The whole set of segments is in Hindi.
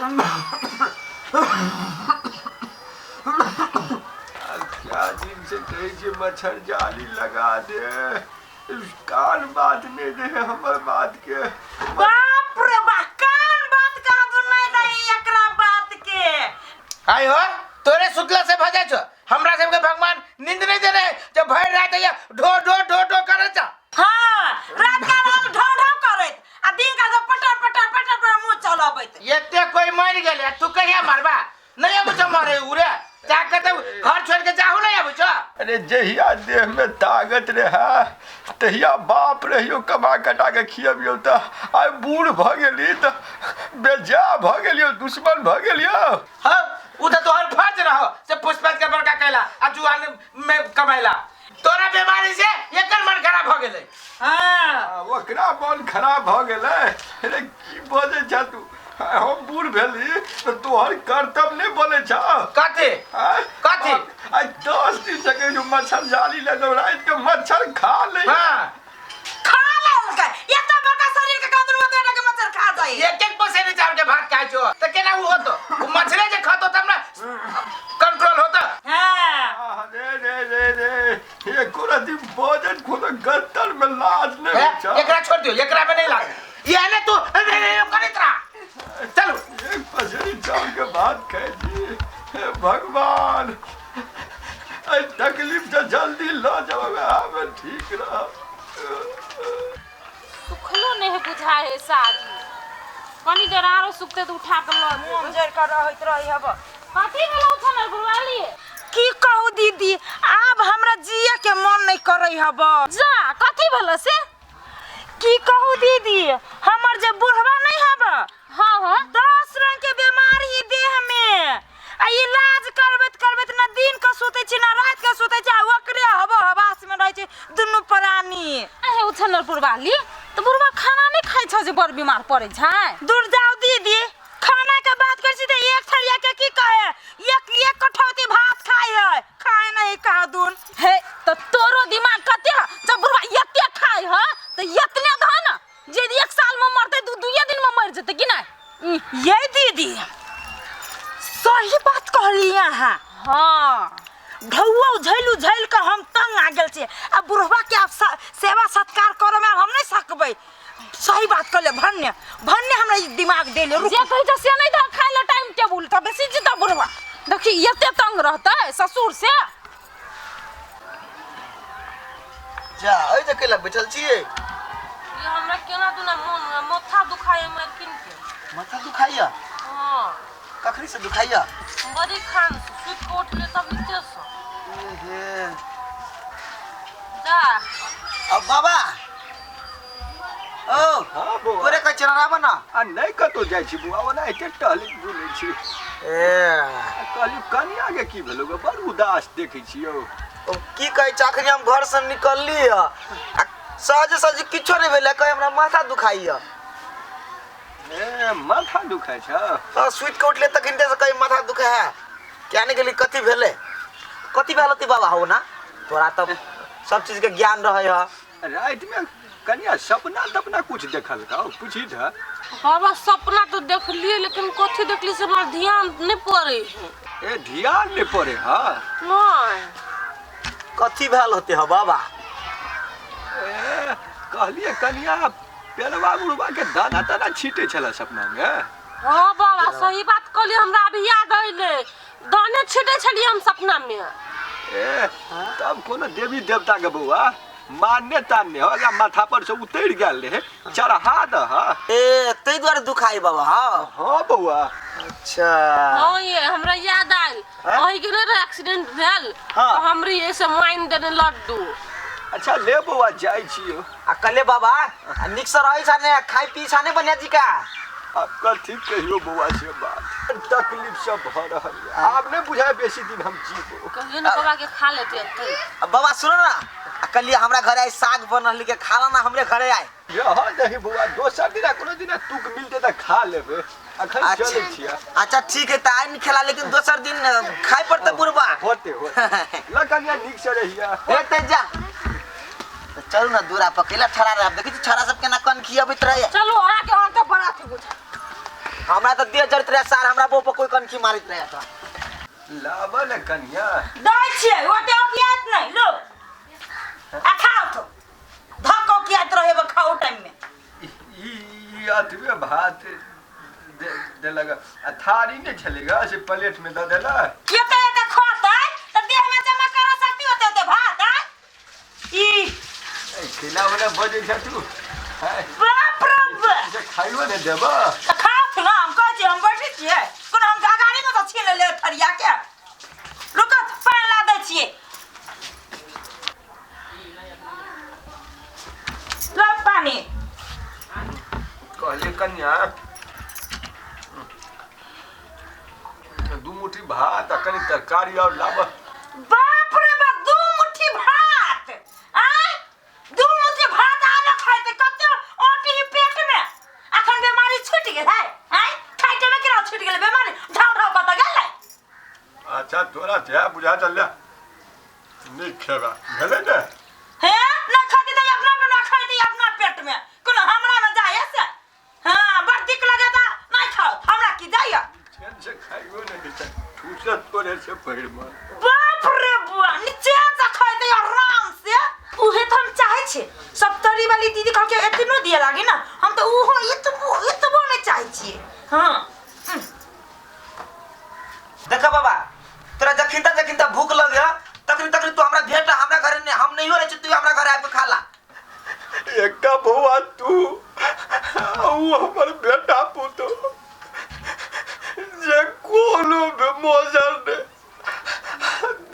क्या दिन से कहीं मच्छर जाली लगा दे, कान बात नहीं दे हमर बात के। बाप रे बाप, कान बात का नहीं दे एकरा बात के। आई हो तोरे सुतला से भजे छो, हमरा सबके भगवान नींद नहीं दे रहे, जब भर रात या ढो ढो ढो ढो करे छ। हां रात का ढो ढो करे आ दिन का पटर पटर पटर पर मुंह चलाबैत। एते कोई मर गेले, तू कहिया मरबा नहीं अब छ मरे उरे जाके तो घर छोड़ के जाहु नहीं अब छ। अरे जहिया देह में ताकत रहा तहिया बाप रहियो कमा कटा के खियबियो त आइ बूढ़ भ गेली त बेजा भ गेलियो, दुश्मन भ गेलियो। हां उ त तोहर फर्ज रहो से पुष्पत के बड़का कैला आ जुआन में कमाइला। तोरा बीमारी से एकर मन खराब भ गेलै। हां ओकरा मन खराब भ गेलै। अरे की बोले छ तू, हम बूढ़ भेली तो तोहर कर्तव्य नहीं बोले छ। कथी कथी आई 10 दिन से जो मच्छर जाली लगे रात के मच्छर खा ले। हां खा ले का ये तो बड़का शरीर के कादर होते के मच्छर खा जाए। एक एक पसेने चावल के भात खाइ छो त केना उ होतो, उ मछले जे खातो तब ना कंट्रोल होता। हां रे रे रे रे ये कोरा दिन भोजन खुद गर्दन में लाज नहीं छ। एकरा छोड़ दियो, एकरा में नहीं लागे। ये ने तू करत रहा। चलो एक पसेरी चावल के भात खाए जी। हे भगवान आई तकलीफ से जल्दी लो जाओ, हमें ठीक रहा। सुखलो नहीं बुझा है सारी, कनी देर आरो सुखते तो उठा के लो मुंह जर कर रहत रही हब। कथी भेलौ छन गुरवाली? की कहू दीदी, अब हमरा जिया के मन नहीं करई हब। जा कथी भेल से? की कहू दीदी, हमर जे बुढ़वा नहीं हब। हां हां 10 रंग के बीमारी देह में आ इलाज करबत करबत ना दिन का सोते छी ना रात का सोते छी, ओकरे हब हवास में रह छी दुनु प्राणी। अहे उछनर पुरवाली तो बुढ़वा खाना नहीं खाइ छ जे बड़ बीमार पड़े छै। दूर जाओ दीदी, खाना के बात कर छी त एक थरिया के की कहे, एक एक कठौती भात खाए नहीं कहा दून। हे तो तोरो दिमाग कते जब बुढ़वा यते खाइ ह त यतने धन जे 1 साल में मरते दू दुए दिन में मर जते कि नहीं? ये दीदी सही बात कहली यहाँ। हाँ ढौआ झैलू झैल के हम तंग आ गेल छी। अब बुढ़वा के आप सेवा सत्कार करे में हम नहीं सकबै। सही बात कहले भन्ने भन्ने हमरा दिमाग देले। रुक जे कहि त से नहीं ध खाइ ल टाइम टेबुल त बेसी जिता बुढ़वा देखी यते तंग रहता है ससुर से। जा ओइ जे केला बैठल छिए। ये हमरा केना दुना मन माथा दुखाय में किन के माथा दुखाइया? हां कखरी से दुखाइया? बड़ी खान सुत के उठले तब नीचे से। हे जा अब बाबा ओ हां बो तोरे का चररा बना आ नहीं कतो जाय छी बुआ, ओना एते टहली बुलै छी। ए कहली कन्या के की भेलो ग, बड़ उदास देखै छियो। ओ की कहि चाखनी हम घर से निकलली आ सहज सहज किछो नहीं भेले, कहि हमरा माथा दुखाइया। ए माथा दुखाय छ? हां सुत के उठले तक घंटे से कहि माथा दुखा है। क्या नहीं गेली कथी भेले? कथी भेलती बाबा हो ना? तोरा तो सब चीज के ज्ञान रहे ह। रात में कन्या सपना तपना कुछ देखल का पूछी था? बाबा सपना तो देख लिए लेकिन कथी देखली से हमरा ध्यान नहीं पड़े। ए ध्यान नहीं पड़े। हां नहीं कथी भेल होते ह बाबा? ए कहलिए कन्या पेलवा बुढ़वा के दाना ताना छीटे छला सपना में। हां बाबा सही बात कहली, हमरा अभी याद आइले दाने छिटे छली हम सपना में। ए तब कोनो देवी देवता के बउआ मान्य तान्य होला माथा पर से उतर गेल रहे, चढ़ा द। ए तई द्वारा दुखाई बाबा। हां हां बउआ। अच्छा हां ये हमरा याद आइल ओही के रे एक्सीडेंट भेल तो हमरी ऐसे माइन देने लड्डू। अच्छा ले बउआ जाय छियो। आ कले बाबा निक से रही छाने खाई पी छाने बनिया जी का। अब कथी कहियो बउआ से बात तकलीफ सब भ रहल है। आप ने बुझाय बेसी दिन हम जीबो। कहियो न बाबा के खा लेते थे। अब बाबा सुनो ना, कल हमरा घरे आई साग बनल के खाना ना हमरे घरे आए। यहां नहीं बुआ, दोसर दिन कोनो दिन तुक मिलते त खा लेबे। अखन चले छिया। अच्छा ठीक है ताई नहीं खेला लेकिन दोसर दिन खाई पड़ते बुढ़वा होते लकनिया निक से रहिया। ए ते जा चल ना दूरा पकेला छड़ा रह देखी छड़ा सब केना कन खियाबित रहे। चलो आ के और तो बड़ा थी बुझा। हमरा तो दिए जड़त रहे सार हमरा बो पर कोई कनखी मारित रहे था लावा न कन्या दै छियै ओते ओकियात नहीं लो आ खाओ तो धक्को कियात रहे खाओ टाइम में ई अतवे भात दे लगा थारी ने चलेगा से प्लेट में दे देला ये कहे खाता त देह में जमा कर सकती होते होते भात है ई खिला वाला बजे छ तू बाप रे बाप से खाइयो ने देबा खाओ ना हम कह छी हम बैठे छियै कोन हम गाड़ी में तो छीन ले ठरिया के रुक पानी ला दे छियै ला पानी कहले कन्या दू मुट्ठी भात कनी तरकारी और लावा बाप रे बाप दू मुट्ठी भात आय दू मुट्ठी भात आले खाइते कते ओटी पेट में अखन बीमारी छूट गेल है आय खाइते में केना छूट गेल बीमारी ढाउ ढाउ कत गेलै अच्छा तोरा क्या बुझा चल नहीं खेबा भेले ने हे ना खाती त अपना में ना खाती अपना पेट में कोन हमरा में जाय से हां बड़ दिक लगे त नहीं खाओ हमरा की जाय से खाइयो ने देता ठूसत तोरे से पैर मार बाप रे बुआ नीचे से खाइते आराम से उहे तो हम चाहे छे सब तरी वाली दीदी कह के एतनो दिए लागे ना हम तो उहो एतबो नहीं चाहे छी हां देखा बाबा तोरा जखिनता भूख लगे तकनी तू हमरा भेट हमरा घर ने हम नहीं हो रहे तू हमरा घर आके खा ला एकटा बउआ तू ओ हमर बेटा पुतो जे कोनो बेमोजर ने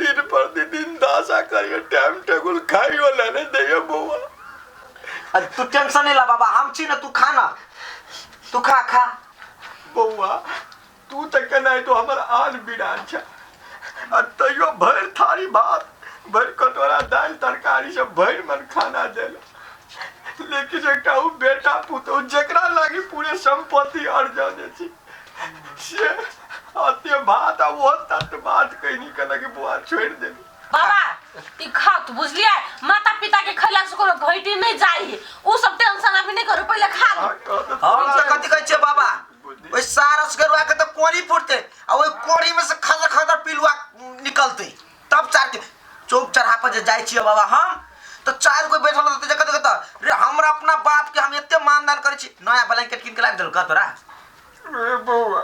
दिन पर दिन दासा करिए टाइम टेबल खाइयो लेने देयो बउआ अरे तू टेंशन नहीं ला बाबा हम छी ना तू खा ना तू खा बउआ तू तक नहीं तो हमर आन बिरान छ तैयो भर थारी भात भर कटोरा दाल तरकारी से भर मन खाना देल लेकिन एकटा उ बेटा पुतो जकरा लागी पूरे संपत्ति अर्जन छी से अते भात आ वो तत बात कहनी कना के बुआ छोड़ दे बाबा ई खा तू बुझलिए माता पिता के खैला से कोनो घइटी नहीं जाई उ सब टेंशन अभी नहीं करो पहले खा लो हम तो कथि कहै छै बाबा ओइ सारस करवा के तो कोरी फुटते आ ओइ कोरी में से खदर पिलुआ निकलते तब चार के चौक चढ़ा पर जे जाय छियै बाबा हम तो चार को बैठल रहते जकत जकत रे हमरा अपना बाप के हम एते मानदान करै छी नया ब्लैंकेट किन के लाग देल का तोरा रे बउआ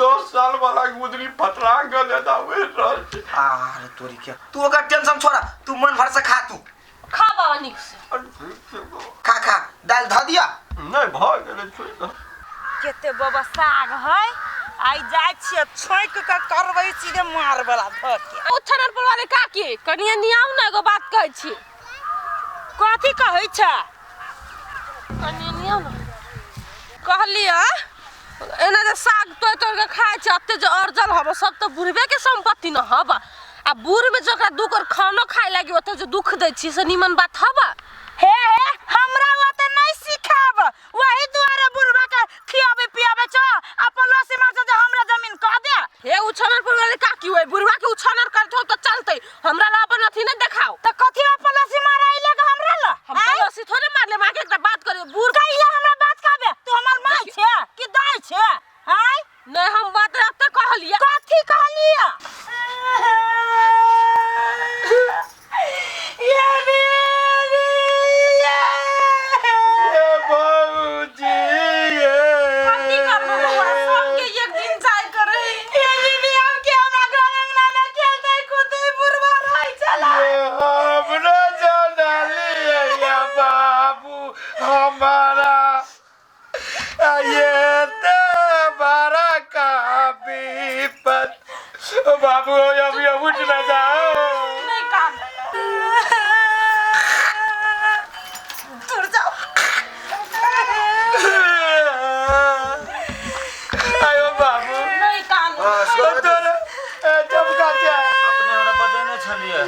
10 साल वाला गुदरी फटरा गले दा वे रहल छी अरे तोरी के तू ओकर टेंशन छोड़ा तू मन भर से खा तू खा बाबा निक से खा दाल ध दिया नहीं भ गेले छोड़ दो केते बाबा साग है आई जाय छियै छोइक के करबै सीधे मार वाला ध के ओ छनर पर वाले काकी कनिया नियाउ ना एगो बात कहै छी कथि कहै छ कनिया नियाउ ना कहलिया एना जे साग तोड़ के खाय छ अत्ते जे अर्जल हबो सब तो बुढ़बे के संपत्ति न हबा आ बूढ़ में जकरा दू कर खानो खाय लागी ओते जे दुख दै छी से निमन बात हबा हे हमरा ओते नहीं सिखाब वही दुआरे बुढ़वा के खियाबे पियाबे छ अपन लसी मार जे हमरा जमीन कह दे हे उछनर पर वाले काकी होय बुढ़वा के उछनर करथो तो चलते हमरा ला अपन अथी न देखाओ त कथि अपन लसी मार आइले के हमरा ला हम लसी थोड़े मार ले माके एकटा बात करियो बूढ़ कहिया हमरा बात कहबे तू हमर माय छे कि दाई छे हाय नहीं हम बात रखते कहलिया कथि कहलिया ये बाबूजी कथि करबो बउआ सब के एक दिन जाय करे ये दीदी हम के हमरा घर अंगना में खेलते कूदे बुढ़वा रह चला हमरा जानाली या बाबू हमारा ये ते बारा का विपत बाबू अभी उठ ना जाओ नहीं काम दूर जाओ आयो बाबू नहीं काम तोरे चमका जा अपने हमरा बजाने छलिए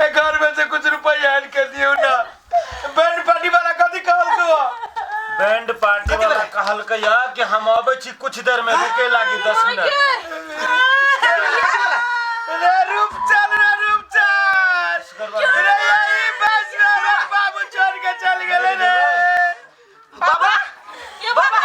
ए घर में से कुछ रुपया ऐड कर दियो ना बैंड पार्टी वाला कथी कहल तू बैंड पार्टी वाला कहल के या कि हम आबै छी कुछ देर में रुके लागी 10 मिनट रे रुक चल रे यही बस बाबू छोड़ के चल गेले रे बाबा ये बाबा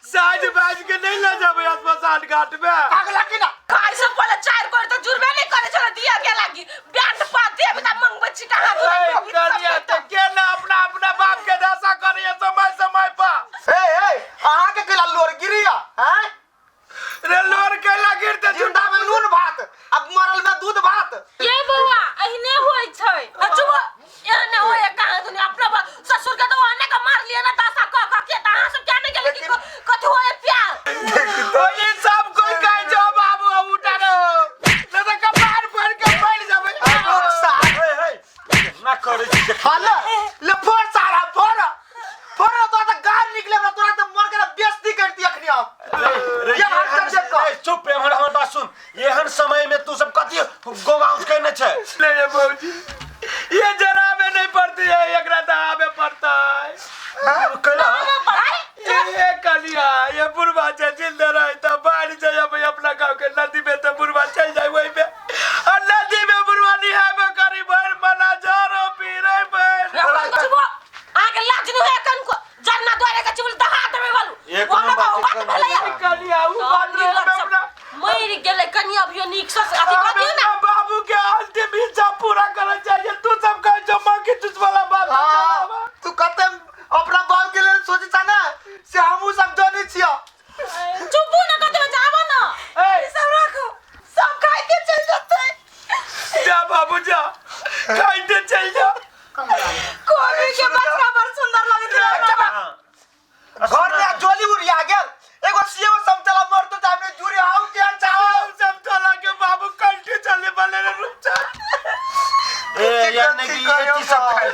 साज बाज के नहीं ले जाबे स्मशान घाट में। अगला की ना खाई से पहले चार कोई तो जुर्मे नहीं करे चलो दिया के लागी बैंड पाती है बता मंगबे छी कहां ए करिया त के ना अपना अपना बाप के दशा करिए समय समय पर। ए अहाँ के केला लोर गिरिया हैं रे लोर केला गिरते जिंदा में नून भात अब मरल में दूध भात। ये बउआ अहिने होय छै अचुब एने होय कहां दुनी अपना ससुर के तो आने का मार लिया ना दासा क के तहां सब क्या नहीं गेले कि कथि होय प्यार तो ये सब कोई कह जो बाबू अब उठा रो न त कपार पर के पड़ जाबे। ना करे छी हाले ले फोड़ सारा फोड़ तो गाल निकले ना तोरा तो मर के बेइज्जती करती अखनी हम। ये हाथ कर देखो चुप हमर बात सुन एहन समय में तू सब कथि गोगाउस कहने छै ले ये बाबूजी ये जरा में नहीं पड़ती है एकरा दहा में पड़ता है। कहला ये कलिया ये बुढ़वा से जिंदा रहे तो बाढ़ जाए भाई अपना गांव के नदी में तो बुढ़वा चल जाए वही पे और नदी में बुढ़वा निहावे करी भर मना जोरो पी रहे भर आगे लाज नु है कन को जन्ना द्वारे का चुल दहा देबे वालू एक नंबर बात भले कलिया उ बाथरूम में अपना मर गेले कनिया अभियो नीक से अथि करियो ना बाबू के अंतिम इच्छा पूरा करना चाहिए। तू सब कह जो मां की तुझ वाला बात हां तू कते अपना बाल के लिए सोची था ना से हमहु सब जानी छियो। चुप ना कते जाबो ना ए सब रखो सब खाई के चल जाते जा बाबू जा खाइते चल जा। कोबी के बचका बड़ सुंदर लगे घर में जोली उड़िया गेल एगो सीएम समतला मर तो जाबे जुरी हाउ के चाहो सब चला के बाबू कंठी चले वाले रुक जा। ए यानी कि ये चीज सब खाई